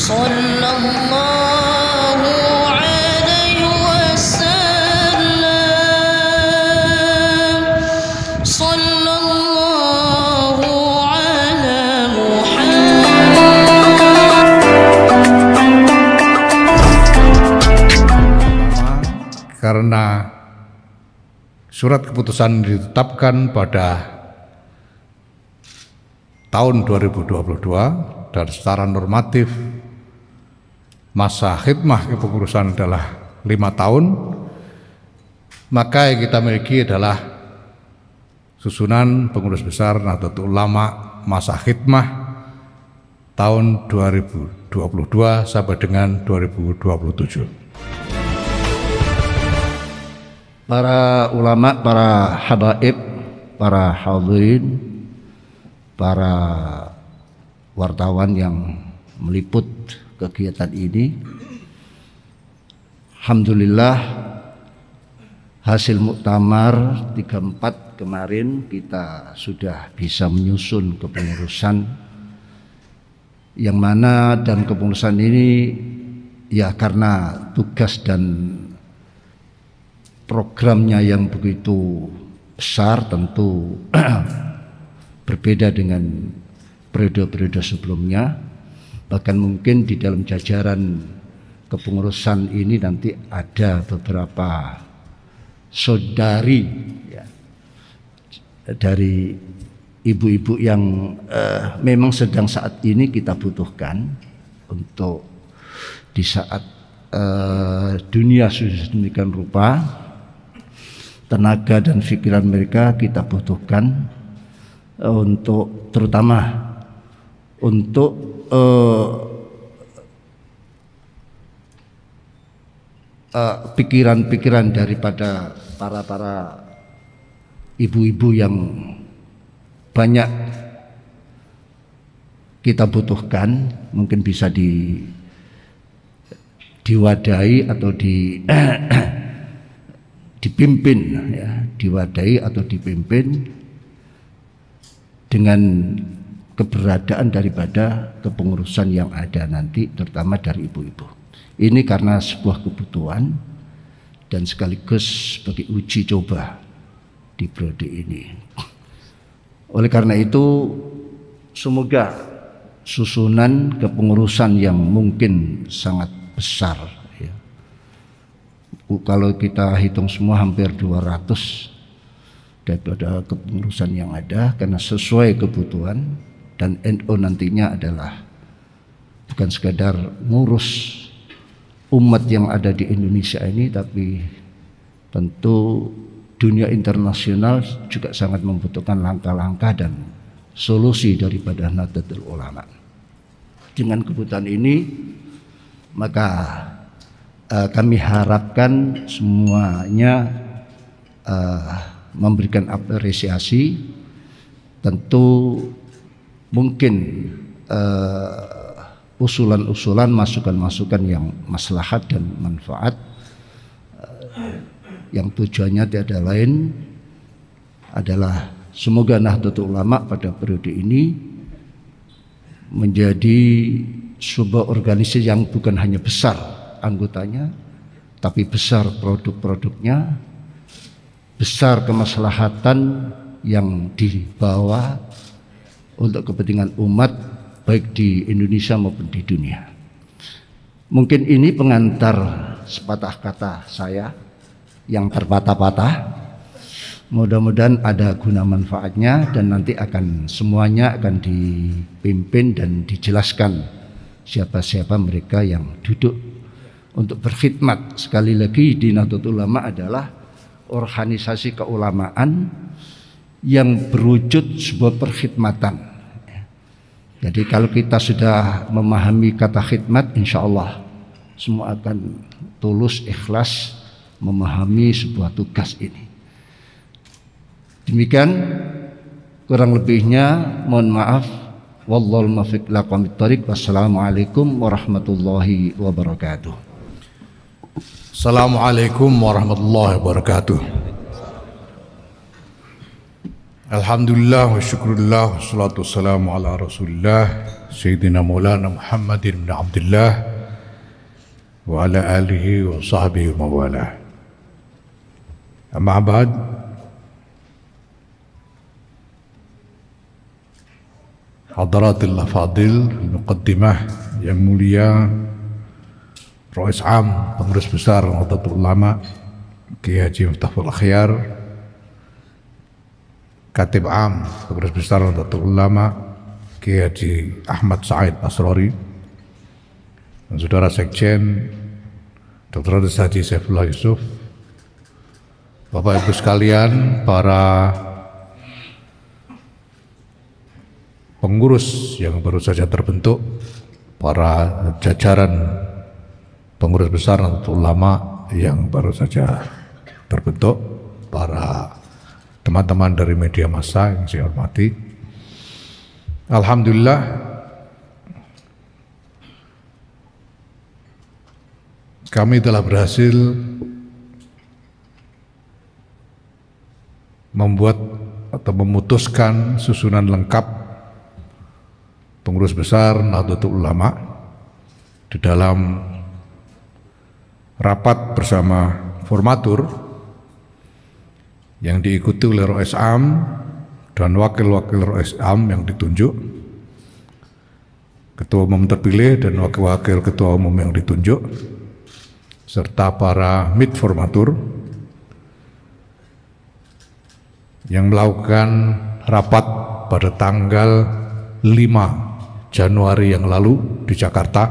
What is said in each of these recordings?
Sallallahu alaihi wasallam. Sallallahu ala Muhammad. Karena surat keputusan ditetapkan pada tahun 2022 dan secara normatif masa khidmah kepengurusan adalah 5 tahun, maka yang kita miliki adalah susunan pengurus besar Nahdlatul Ulama masa khidmah tahun 2022 sampai dengan 2027. Para ulama, para habaib, para hadirin, para wartawan yang meliput kegiatan ini, alhamdulillah hasil muktamar 34 kemarin kita sudah bisa menyusun kepengurusan, yang mana dan kepengurusan ini ya karena tugas dan programnya yang begitu besar tentu berbeda dengan periode-periode sebelumnya. Bahkan mungkin di dalam jajaran kepengurusan ini nanti ada beberapa saudari ya, dari ibu-ibu yang memang sedang saat ini kita butuhkan untuk di saat dunia sudah sedemikian rupa, tenaga dan pikiran mereka kita butuhkan untuk terutama untuk pikiran-pikiran daripada para ibu-ibu yang banyak kita butuhkan, mungkin bisa diwadahi atau dipimpin ya, diwadahi atau dipimpin dengan keberadaan daripada kepengurusan yang ada nanti, terutama dari ibu-ibu. Ini karena sebuah kebutuhan dan sekaligus sebagai uji coba di periode ini. Oleh karena itu, semoga susunan kepengurusan yang mungkin sangat besar ya. Kalau kita hitung semua hampir 200 daripada kepengurusan yang ada, karena sesuai kebutuhan. Dan NU nantinya adalah bukan sekadar ngurus umat yang ada di Indonesia ini, tapi tentu dunia internasional juga sangat membutuhkan langkah-langkah dan solusi daripada Nahdlatul Ulama. Dengan kebutuhan ini, maka kami harapkan semuanya memberikan apresiasi. Tentu mungkin usulan-usulan, masukan-masukan yang maslahat dan manfaat, yang tujuannya tiada lain adalah semoga Nahdlatul Ulama pada periode ini menjadi sebuah organisasi yang bukan hanya besar anggotanya, tapi besar produk-produknya, besar kemaslahatan yang dibawa untuk kepentingan umat baik di Indonesia maupun di dunia. Mungkin ini pengantar sepatah kata saya yang terpatah-patah. Mudah-mudahan ada guna manfaatnya dan nanti semuanya akan dipimpin dan dijelaskan siapa-siapa mereka yang duduk untuk berkhidmat. Sekali lagi, di Nahdlatul Ulama adalah organisasi keulamaan yang berwujud sebuah perkhidmatan. Jadi kalau kita sudah memahami kata khidmat, insya Allah semua akan tulus, ikhlas memahami sebuah tugas ini. Demikian kurang lebihnya, mohon maaf. Wallahul muwaffiq ila aqwamit thoriq. Wassalamualaikum warahmatullahi wabarakatuh. Assalamualaikum warahmatullahi wabarakatuh. Alhamdulillah wa syukurillah, wassalatu wassalamu ala rasulillah Sayyidina Maulana Muhammadin bin Abdullah wa ala alihi wa sahbihi wa mawalah. Amma ba'd. Hadaratil Afadil, Muqaddimah yang mulia, Rais Am, Pengurus Besar Nahdlatul Ulama, Kiai Haji Miftahul Akhyar, Katib Am, Pengurus Besar Nahdlatul Ulama, Kiai Haji Ahmad Said Asrori, dan Saudara Sekjen Dr. Haji Saifullah Yusuf, Bapak Ibu sekalian, para pengurus yang baru saja terbentuk, para jajaran pengurus besar Nahdlatul Ulama yang baru saja terbentuk, para teman-teman dari media massa yang saya hormati. Alhamdulillah, kami telah berhasil membuat atau memutuskan susunan lengkap pengurus besar Nahdlatul Ulama di dalam rapat bersama formatur yang diikuti oleh Rais Am dan wakil-wakil Rais Am yang ditunjuk, ketua umum terpilih dan wakil-wakil ketua umum yang ditunjuk, serta para mid formatur yang melakukan rapat pada tanggal 5 Januari yang lalu di Jakarta.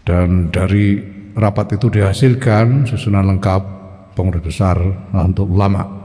Dan dari rapat itu dihasilkan susunan lengkap pengurus besar Nahdlatul Ulama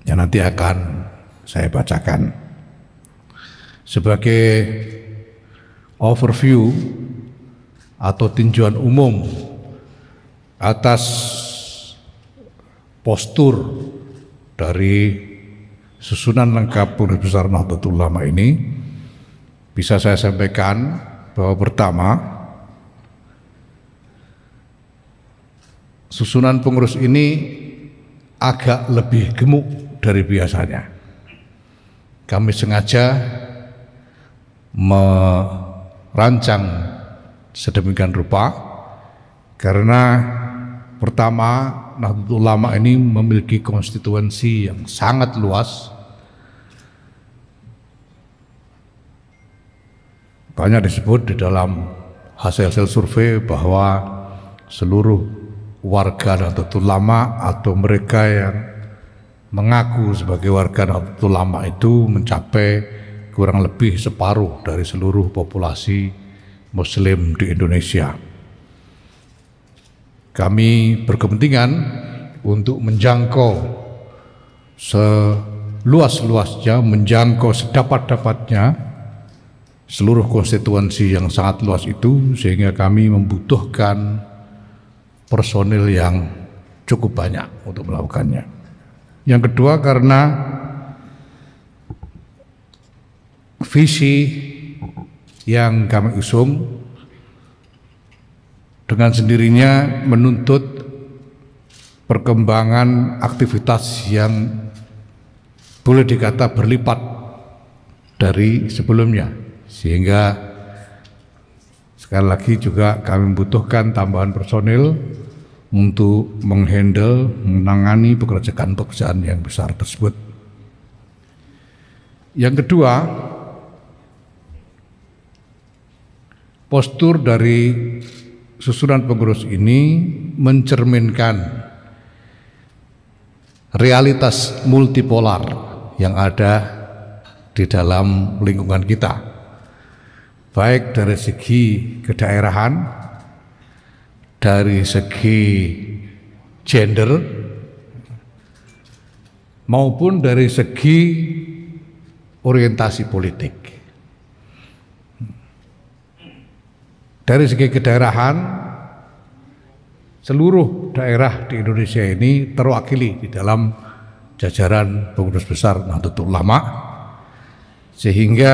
yang nanti akan saya bacakan. Sebagai overview atau tinjauan umum atas postur dari susunan lengkap pengurus besar Nahdlatul Ulama ini, bisa saya sampaikan bahwa pertama, susunan pengurus ini agak lebih gemuk dari biasanya. Kami sengaja merancang sedemikian rupa karena pertama, Nahdlatul Ulama ini memiliki konstituensi yang sangat luas. Banyak disebut di dalam hasil-hasil survei bahwa seluruh warga Nahdlatul Ulama atau mereka yang mengaku sebagai warga Nahdlatul Ulama itu mencapai kurang lebih separuh dari seluruh populasi Muslim di Indonesia. Kami berkepentingan untuk menjangkau seluas-luasnya, menjangkau sedapat-dapatnya seluruh konstituensi yang sangat luas itu, sehingga kami membutuhkan personil yang cukup banyak untuk melakukannya. Yang kedua, karena visi yang kami usung dengan sendirinya menuntut perkembangan aktivitas yang boleh dikata berlipat dari sebelumnya, sehingga sekali lagi juga kami membutuhkan tambahan personil untuk menghandle, menangani pekerjaan-pekerjaan yang besar tersebut. Yang kedua, postur dari susunan pengurus ini mencerminkan realitas multipolar yang ada di dalam lingkungan kita, baik dari segi kedaerahan, dari segi gender, maupun dari segi orientasi politik. Dari segi kedaerahan, seluruh daerah di Indonesia ini terwakili di dalam jajaran pengurus besar Nahdlatul Ulama, sehingga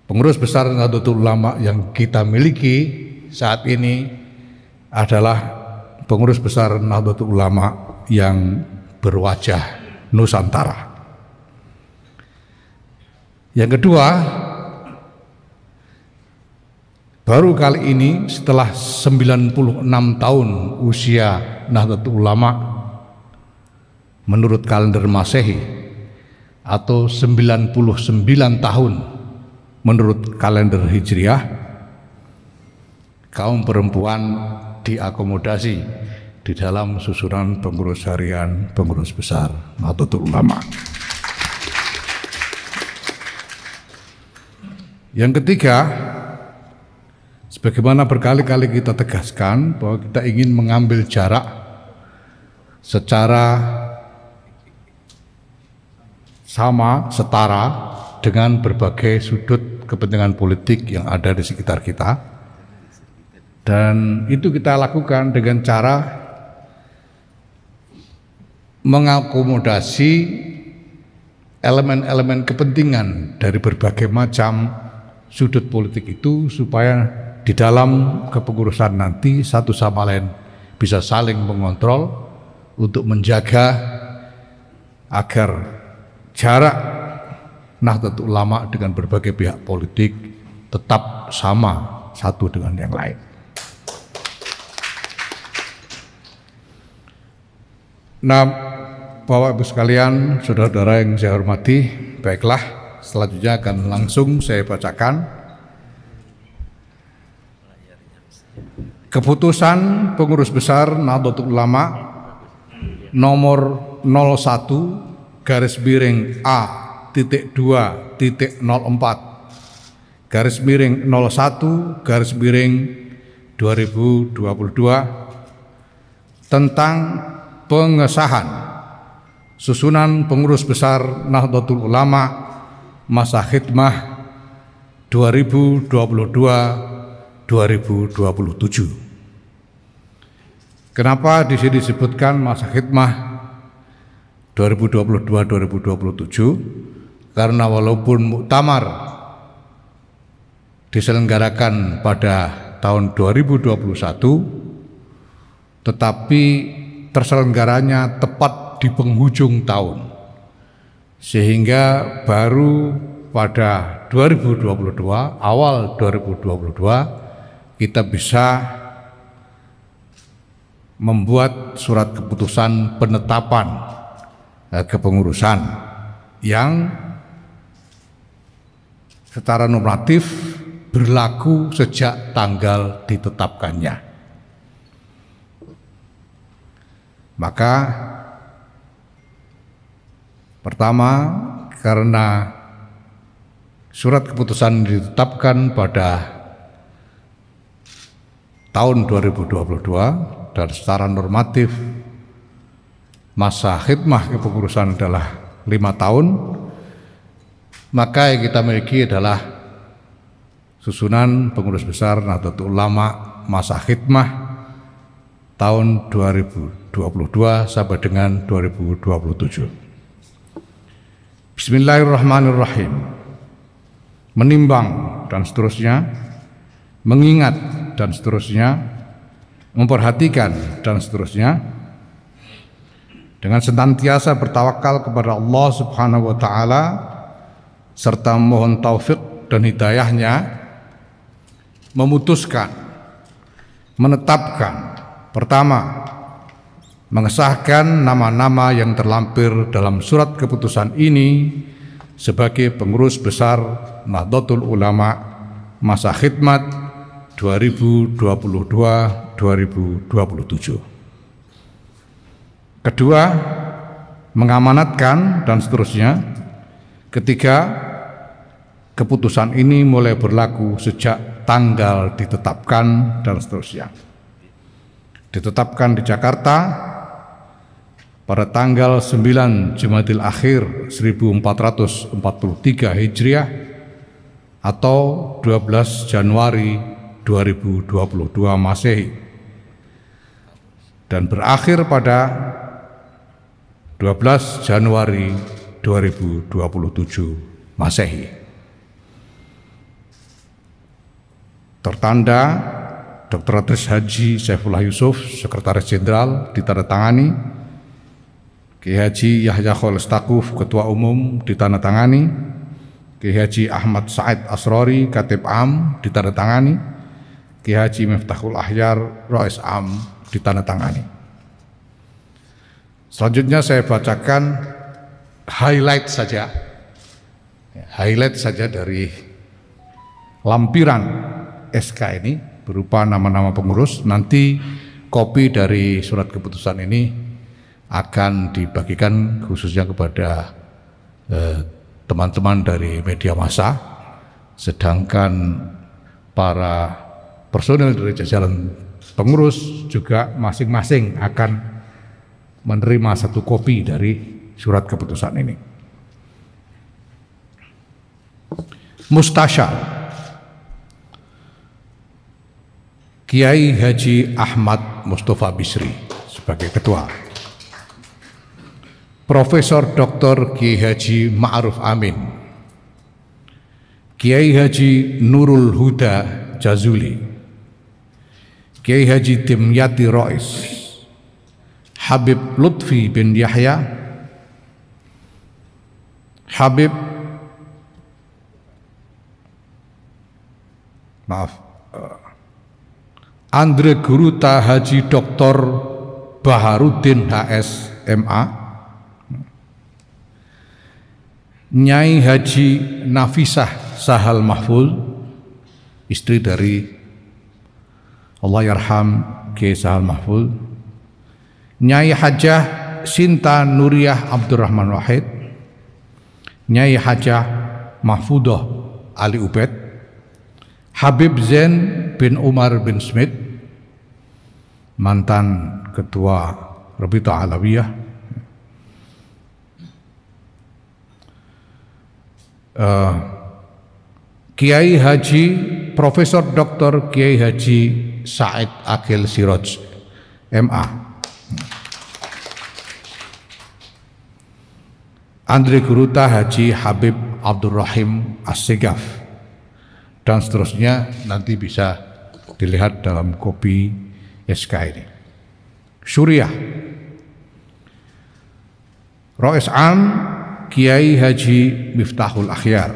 pengurus besar Nahdlatul Ulama yang kita miliki saat ini adalah pengurus besar Nahdlatul Ulama yang berwajah Nusantara. Yang kedua, baru kali ini setelah 96 tahun usia Nahdlatul Ulama menurut kalender Masehi atau 99 tahun menurut kalender Hijriah, kaum perempuan diakomodasi di dalam susunan pengurus harian pengurus besar Nahdlatul Ulama. Yang ketiga, sebagaimana berkali-kali kita tegaskan bahwa kita ingin mengambil jarak secara sama, setara dengan berbagai sudut kepentingan politik yang ada di sekitar kita, dan itu kita lakukan dengan cara mengakomodasi elemen-elemen kepentingan dari berbagai macam sudut politik itu supaya di dalam kepengurusan nanti satu sama lain bisa saling mengontrol untuk menjaga agar jarak Nahdlatul Ulama dengan berbagai pihak politik tetap sama satu dengan yang lain. Nah, Bapak Ibu sekalian, saudara-saudara yang saya hormati, baiklah, selanjutnya akan langsung saya bacakan keputusan pengurus besar Nahdlatul Ulama nomor 01-A-2-01-2022 tentang pengesahan susunan pengurus besar Nahdlatul Ulama masa khidmah 2022-2027. Kenapa di sini disebutkan masa khidmah 2022-2027? Karena walaupun muktamar diselenggarakan pada tahun 2021, tetapi terselenggaranya tepat di penghujung tahun, sehingga baru pada 2022, awal 2022 kita bisa membuat surat keputusan penetapan kepengurusan yang secara normatif berlaku sejak tanggal ditetapkannya. Maka pertama, karena surat keputusan ditetapkan pada tahun 2022 dan secara normatif masa khidmah kepengurusan adalah 5 tahun, maka yang kita miliki adalah susunan pengurus besar Nahdlatul Ulama masa khidmah tahun 2022 sampai dengan 2027. Bismillahirrahmanirrahim. Menimbang dan seterusnya, mengingat dan seterusnya, memperhatikan dan seterusnya, dengan senantiasa bertawakal kepada Allah Subhanahu wa taala serta mohon taufik dan hidayahnya, memutuskan, menetapkan, pertama, mengesahkan nama-nama yang terlampir dalam surat keputusan ini sebagai pengurus besar Nahdlatul Ulama masa khidmat 2022-2027. Kedua, mengamanatkan dan seterusnya. Ketiga, keputusan ini mulai berlaku sejak tanggal ditetapkan dan seterusnya. Ditetapkan di Jakarta pada tanggal 9 Jumadil Akhir 1443 Hijriah atau 12 Januari 2022 Masehi, dan berakhir pada 12 Januari 2027 Masehi. Tertanda Dr. Adres Haji Saifullah Yusuf, Sekretaris Jenderal, ditandatangani. Kiai Haji Yahya Khalil Stakuf, Ketua Umum, ditandatangani. Kiai Haji Ahmad Said Asrori Katib Am ditandatangani, Kiai Haji Miftahul Ahyar Rais Am ditandatangani. Selanjutnya saya bacakan highlight saja dari lampiran SK ini berupa nama-nama pengurus. Nanti kopi dari surat keputusan ini akan dibagikan khususnya kepada teman-teman dari media massa, sedangkan para personel dari jajaran pengurus juga masing-masing akan menerima satu kopi dari surat keputusan ini. Mustasyar Kiai Haji Ahmad Mustafa Bisri sebagai ketua. Profesor Dr. Kiai Haji Ma'ruf Amin, Kiai Haji Nurul Huda Jazuli, Kiai Haji Dimyati Rois, Habib Lutfi bin Yahya, Andre Guruta Haji Dr. Baharudin HS MA, Nyai Haji Nafisah Sahal Mahful, istri dari Allahyarham Kiai Sahal Mahful, Nyai Hajah Sinta Nuriyah Abdurrahman Wahid, Nyai Hajah Mahfudoh Ali Ubed, Habib Zain bin Umar bin Smith, mantan ketua Rabita Alawiyah, Kiai Haji Profesor Dr. Kiai Haji Said Akil Siraj MA, Andre Guruta Haji Habib Abdurrahim As-Segaf, dan seterusnya nanti bisa dilihat dalam kopi SK ini. Suriah Rois Am Kiai Haji Miftahul Akhyar,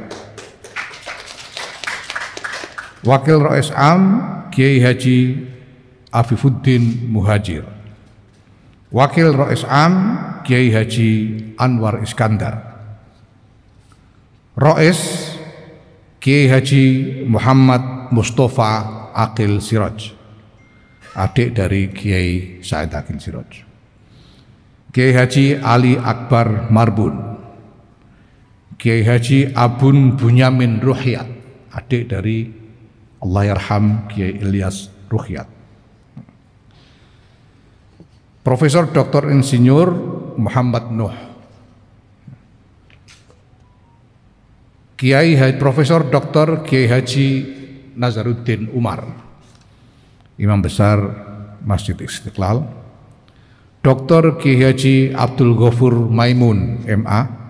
Wakil Rois Am Kiai Haji Afifuddin Muhajir, Wakil Rois Am Kiai Haji Anwar Iskandar, Rois Kiai Haji Muhammad Mustafa Akil Siraj, adik dari Kiai Said Akil Siraj, Kiai Haji Ali Akbar Marbun, Kiai Haji Abun Bunyamin Ruhyat, adik dari Allahyarham Kiai Ilyas Ruhyat, Profesor Dr. Insinyur Muhammad Nuh, Kiai Haji Profesor Dr. Kiai Haji Nazaruddin Umar, Imam Besar Masjid Istiqlal, Dr. Kiai Haji Abdul Ghafur Maimun MA,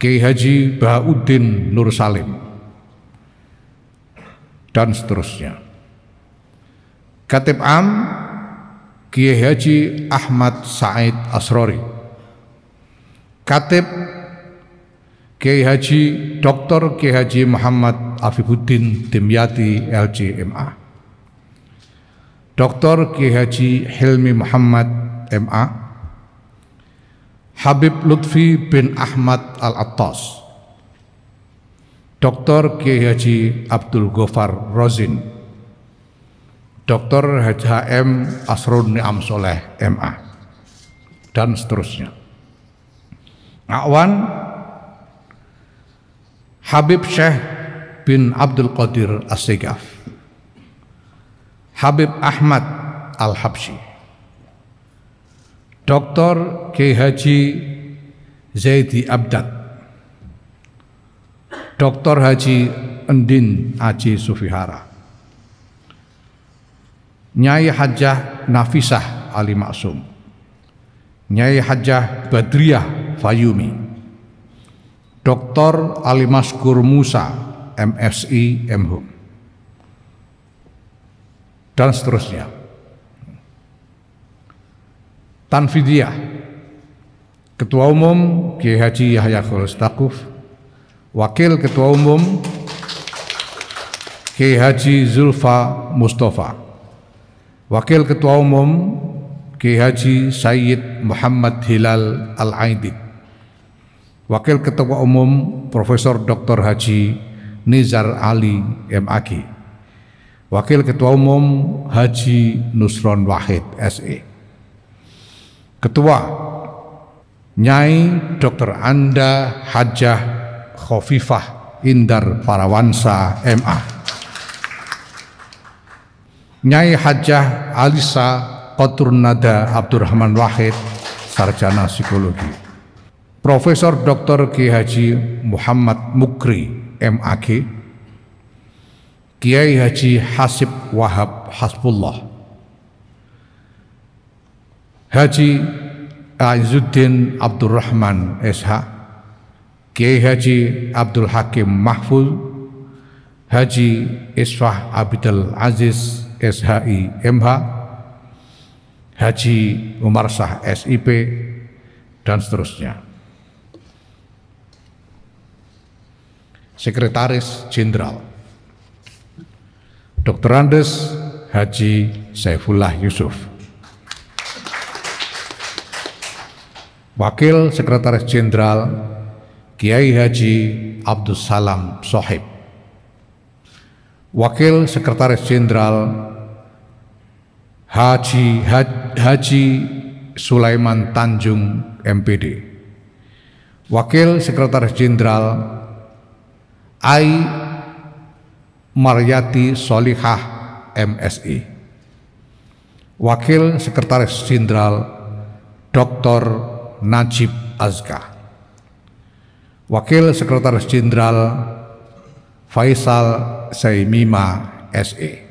Kiai Haji Bahauddin Nur Salim, dan seterusnya. Katib Am Kiai Haji Ahmad Said Asrori, Katib Kiai Haji Dr. Kiai Haji Muhammad Afifuddin Dimyati LC.MA, Dr. Kiai Haji Hilmi Muhammad MA, Habib Lutfi bin Ahmad Al-Attas, Dr. Kiai Haji Abdul Ghaffar Rozin, Dr. Haji HM Asrun Ni'am Soleh MA, dan seterusnya. Awan Habib Syekh bin Abdul Qadir As-Segaf, Habib Ahmad Al-Habsyi, Dr. Kiai Haji Zaidi Abdad, Dr. Haji Endin Aji Sufihara, Nyai Hajah Nafisah Ali Maksum, Nyai Hajah Badriyah Fayumi, Dr. Ali Maskur Musa MSI MHum, dan seterusnya. Tanfidiyah Ketua Umum Kiai Haji Yahya Khulus Taquf, Wakil Ketua Umum Kiai Haji Zulfa Mustafa. Wakil Ketua Umum Kiai Haji Sayyid Muhammad Hilal Al-Aidid. Wakil Ketua Umum Profesor Dr. Haji Nizar Ali MAG. Wakil Ketua Umum Haji Nusron Wahid SE. Ketua Nyai Dr. Anda Hajah Khofifah Indar Parawansa MA. Nyai Hajah Alisa Qaturnada Abdurrahman Wahid Sarjana Psikologi. Profesor Dr. Kiai Haji Muhammad Mukri MAG. Kiai Haji Hasib Wahab Hasbullah. Haji Aizuddin Abdurrahman SH. Kiai Haji Abdul Hakim Mahfuz. Haji Isfah Abidul Aziz SHI MH. Haji Umar Shah SIP dan seterusnya. Sekretaris Jenderal Dr. Andes Haji Saifullah Yusuf. Wakil Sekretaris Jenderal Kiai Haji Abdus Salam Sohib. Wakil Sekretaris Jenderal Haji Sulaiman Tanjung MPD. Wakil Sekretaris Jenderal Ai Maryati Solihah MSI. Wakil Sekretaris Jenderal Dr. Najib Azka. Wakil Sekretaris Jenderal Faisal Saimima SE.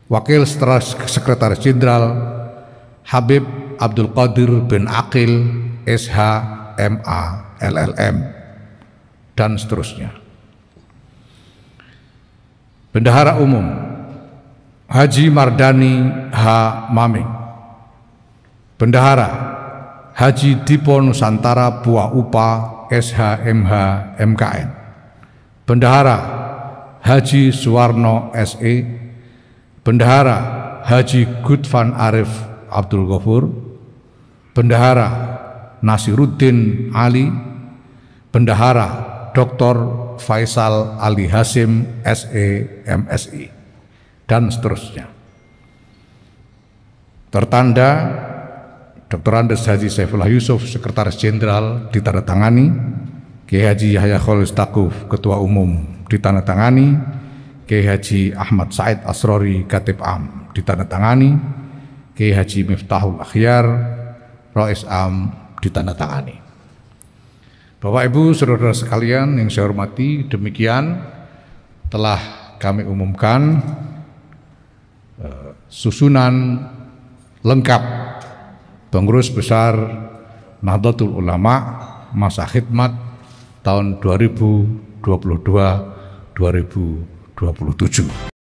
Wakil Sekretaris Jenderal Habib Abdul Qadir bin Aqil SH MA LLM dan seterusnya. Bendahara Umum Haji Mardani H. Maming. Bendahara Haji Dipo Nusantara Buah Upa SHMH MKN. Bendahara Haji Suwarno SE. Bendahara Haji Gudvan Arif Abdul Ghafur. Bendahara Nasiruddin Ali. Bendahara Dr. Faisal Ali Hasim SE MSI dan seterusnya. Tertanda Dr. Andes Haji Saifullah Yusuf Sekretaris Jenderal ditandatangani. Kiai Haji Yahya Khalil Stakuf Ketua Umum ditandatangani. Kiai Haji Ahmad Said Asrori Katib Am ditandatangani. Kiai Haji Miftahul Akhyar Rais Am ditandatangani. Bapak Ibu saudara sekalian yang saya hormati, demikian telah kami umumkan susunan lengkap Pengurus Besar Nahdlatul Ulama masa khidmat tahun 2022-2027.